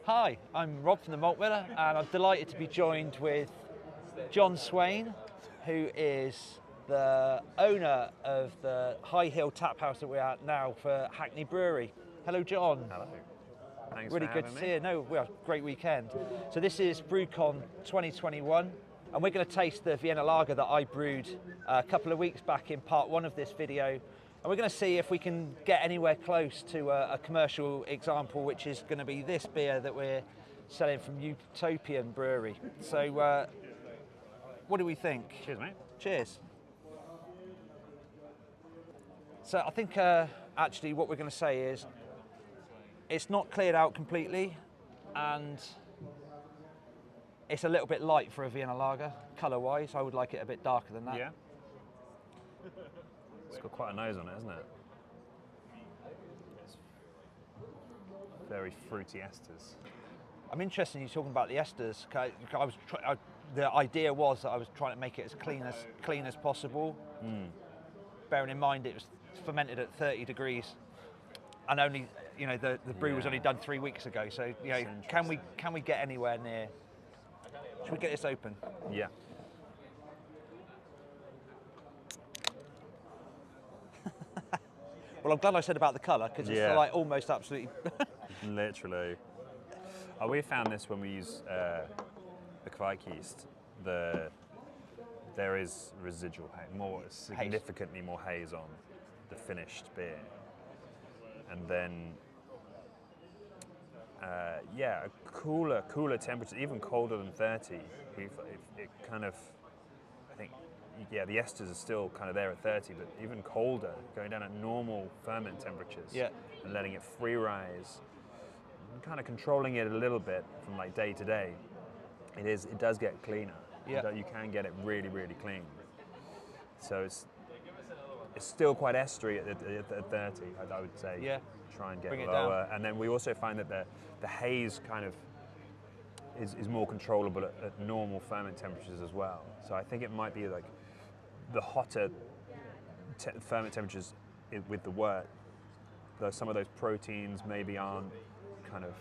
Hi, I'm Rob from the Malt Miller, and I'm delighted to be joined with Jon Swain, who is the owner of the High Hill tap house that we're at now for Hackney Brewery. Hello, Jon. Hello. Thanks Really for good having to me. see you. No, we had a great weekend. So this is BrewCon 2021, and we're going to taste the Vienna lager that I brewed a couple of weeks back in part one of this video. And we're going to see if we can get anywhere close to a commercial example, which is going to be this beer that we're selling from Utopian Brewery. So what do we think? Cheers, mate. Cheers. So I think actually what we're going to say is it's not cleared out completely, and it's a little bit light for a Vienna lager, colour-wise. I would like it a bit darker than that. Yeah. It's got quite a nose on it, hasn't it? It's very fruity esters. I'm interested in you talking about the esters. The idea was that I was trying to make it as clean as possible. Bearing in mind it was fermented at 30 degrees, and only the brew was only done 3 weeks ago. So can we get anywhere near? Should we get this open? Yeah. Well, I'm glad I said about the colour, because it's like almost absolutely. Literally. We found this when we use the Kviek yeast. There is residual significantly more haze on the finished beer, and then cooler temperature, even colder than 30. It kind of, I think, the esters are still kind of there at 30, but even colder, going down at normal ferment temperatures and letting it free rise, and kind of controlling it a little bit from like day to day. It does get cleaner. Yeah. You can get it really, really clean. So it's still quite estery at 30, I would say. Yeah. Try and get Bring it lower. down. And then we also find that the haze kind of is more controllable at normal ferment temperatures as well. So I think it might be like the hotter ferment temperatures with the wort, some of those proteins maybe aren't kind of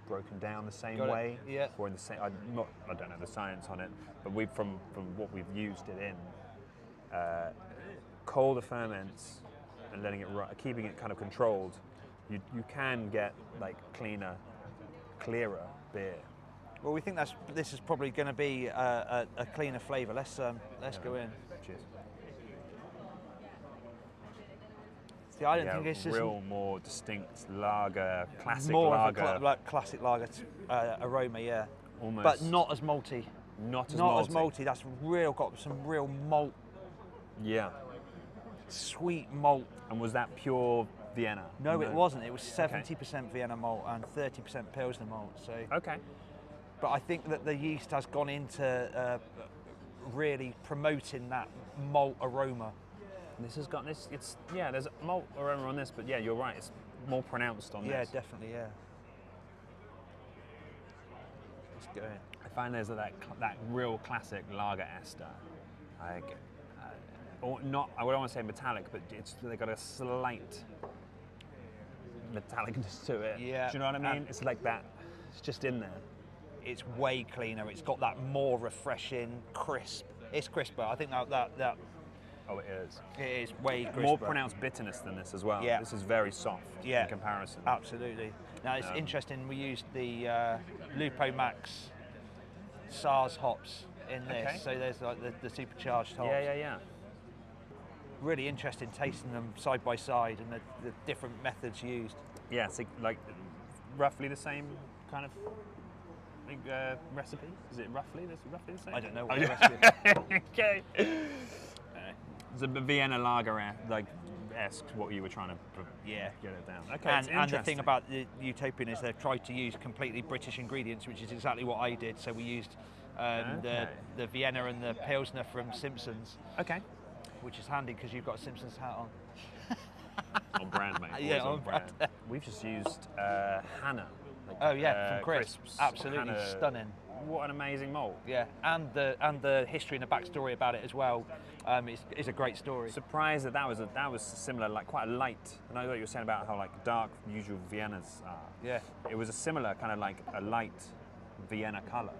broken down the same way. Yeah. Or in the same. I don't know the science on it, but from what we've used it in, colder ferments and letting it keeping it kind of controlled, you can get like clearer beer. Well, we think this is probably going to be a cleaner flavour. Let's go in. Cheers. See, I don't think this is more distinct lager, classic more lager. of a classic lager aroma, yeah. Almost. But not as malty. Not as malty. That's got some real malt. Yeah. Sweet malt. And was that pure Vienna? No, it wasn't. It was 70% Vienna malt and 30% Pilsner malt. So. Okay. But I think that the yeast has gone into really promoting that malt aroma. This has got this. There's a malt aroma on this, but yeah, you're right. It's more pronounced on this. Yeah, definitely. Yeah. Let's go in. I find there's that real classic lager ester. Or not. I don't want to say metallic, but they got a slight metallicness to it. Yeah. Do you know what I mean? It's like that. It's just in there. It's way cleaner. It's got that more refreshing, crisp. It's crisper. I think that. Oh, it is. It is way crisper. More pronounced bitterness than this as well. Yeah. This is very soft in comparison. Absolutely. Now, it's interesting, we used the Lupo Max SARS hops in this. Okay. So there's like the supercharged hops. Yeah. Really interesting tasting them side by side and the different methods used. Yeah, so like roughly the same kind of recipe? Is it roughly the same? I don't know what the recipe is. Okay. It's a Vienna lager-esque, what you were trying to get it down. Okay, and the thing about the Utopian is they've tried to use completely British ingredients, which is exactly what I did. So we used the Vienna and the Pilsner from Simpsons. Okay. Which is handy because you've got a Simpsons hat on. On brand, mate. Yeah, on brand. We've just used Hannah. From Crisps. Absolutely Hannah stunning. what an amazing malt. Yeah, and the history and the backstory about it as well is a great story. Surprised that was similar, like quite a light. And I know what you were saying about how like dark usual Viennas are. Yeah. It was a similar kind of like a light Vienna colour,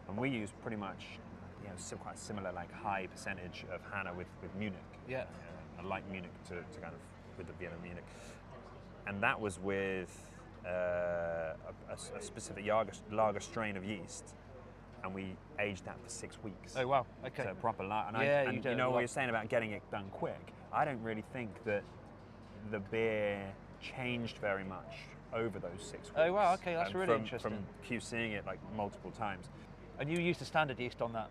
and we use pretty much, quite similar like high percentage of Hanna with Munich. Yeah. A light Munich to kind of with the Vienna Munich, and that was with a specific lager strain of yeast. And we aged that for 6 weeks. Oh wow! Okay. So proper lager. And you know what you're saying about getting it done quick. I don't really think that the beer changed very much over those 6 weeks. Oh wow! Okay, that's really interesting. From QCing it like multiple times. And you used the standard yeast on that?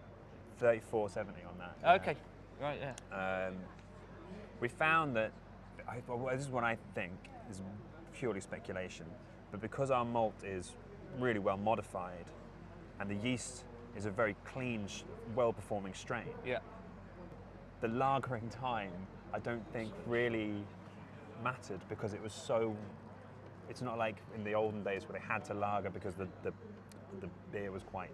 3470 on that. Yeah. Okay. Right. Yeah. We found that this is what I think is purely speculation, but because our malt is really well modified. And the yeast is a very clean, well-performing strain. Yeah. The lagering time, I don't think really mattered because it was so. It's not like in the olden days where they had to lager because the beer was quite.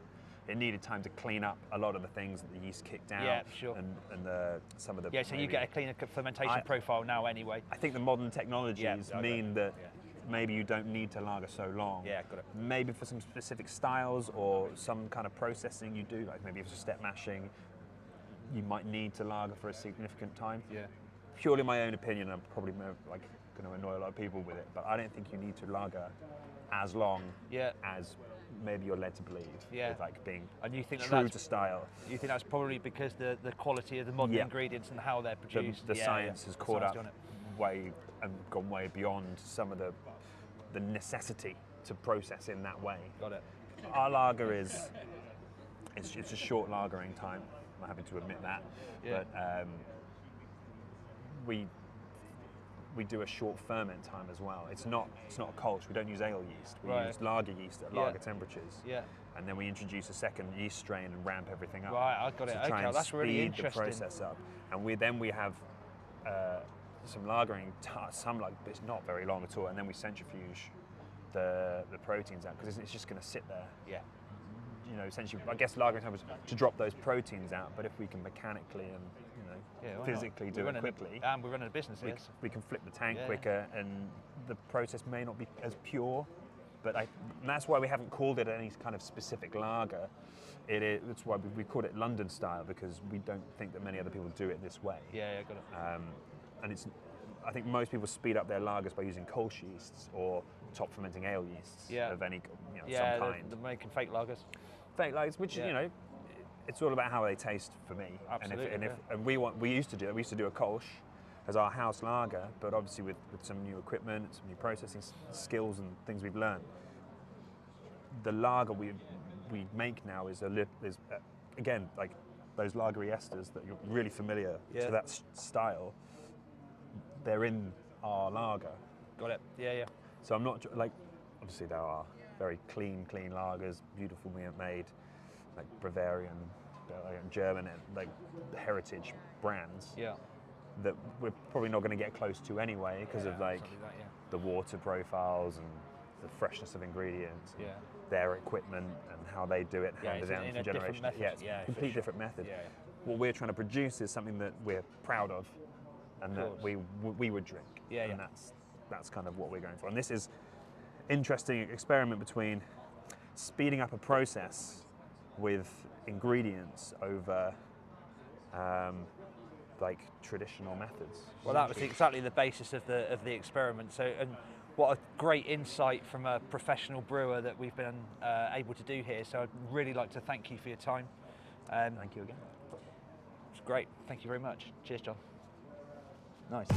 It needed time to clean up a lot of the things that the yeast kicked out. Yeah, sure. And some of the. Yeah, so you get a cleaner fermentation profile now anyway. I think the modern technologies mean that. Yeah. Maybe you don't need to lager so long. Yeah, got it. Maybe for some specific styles or some kind of processing you do, like maybe for step mashing, you might need to lager for a significant time. Yeah. Purely my own opinion, I'm probably like going to annoy a lot of people with it, but I don't think you need to lager as long as maybe you're led to believe. Yeah. With like being and you think true to style. You think that's probably because the quality of the modern ingredients and how they're produced. The science has caught up way and gone way beyond some of the necessity to process in that way. Got it. Our lager it's a short lagering time. I'm happy to admit that. Yeah. But we do a short ferment time as well. It's not a Kolsch. We don't use ale yeast. We use lager yeast at lager temperatures. Yeah. And then we introduce a second yeast strain and ramp everything up. Right, I got it. To try and that's really speed the process up. And we have some lagering, it's not very long at all, and then we centrifuge the proteins out because it's just going to sit there. Yeah. Essentially, I guess lagering time was to drop those proteins out, but if we can mechanically and physically do it quickly, and we're running a business here, we can flip the tank quicker, and the process may not be as pure. But and that's why we haven't called it any kind of specific lager. That's why we called it London style, because we don't think that many other people do it this way. Yeah, got it. And I think most people speed up their lagers by using Kolsch yeasts or top fermenting ale yeasts of any some kind. They're making fake lagers. Fake lagers, which it's all about how they taste for me. Absolutely. And we used to do a Kolsch as our house lager, but obviously with some new equipment, some new processing skills and things we've learned, the lager we make now is again like those lagery esters that you're really familiar to that style. They're in our lager. Got it. Yeah. So I'm not like, obviously there are very clean lagers, beautiful made, like Bavarian, German, and like heritage brands. Yeah. That we're probably not going to get close to anyway because of like the water profiles and the freshness of ingredients, their equipment and how they do it, handed down from generation. It's a completely different method. Yeah. What we're trying to produce is something that we're proud of and that we would drink. And that's kind of what we're going for. And this is interesting experiment between speeding up a process with ingredients over like traditional methods. Well, that was exactly the basis of the experiment. So, and what a great insight from a professional brewer that we've been able to do here. So I'd really like to thank you for your time. Thank you again. It's great. Thank you very much. Cheers, Jon. Nice.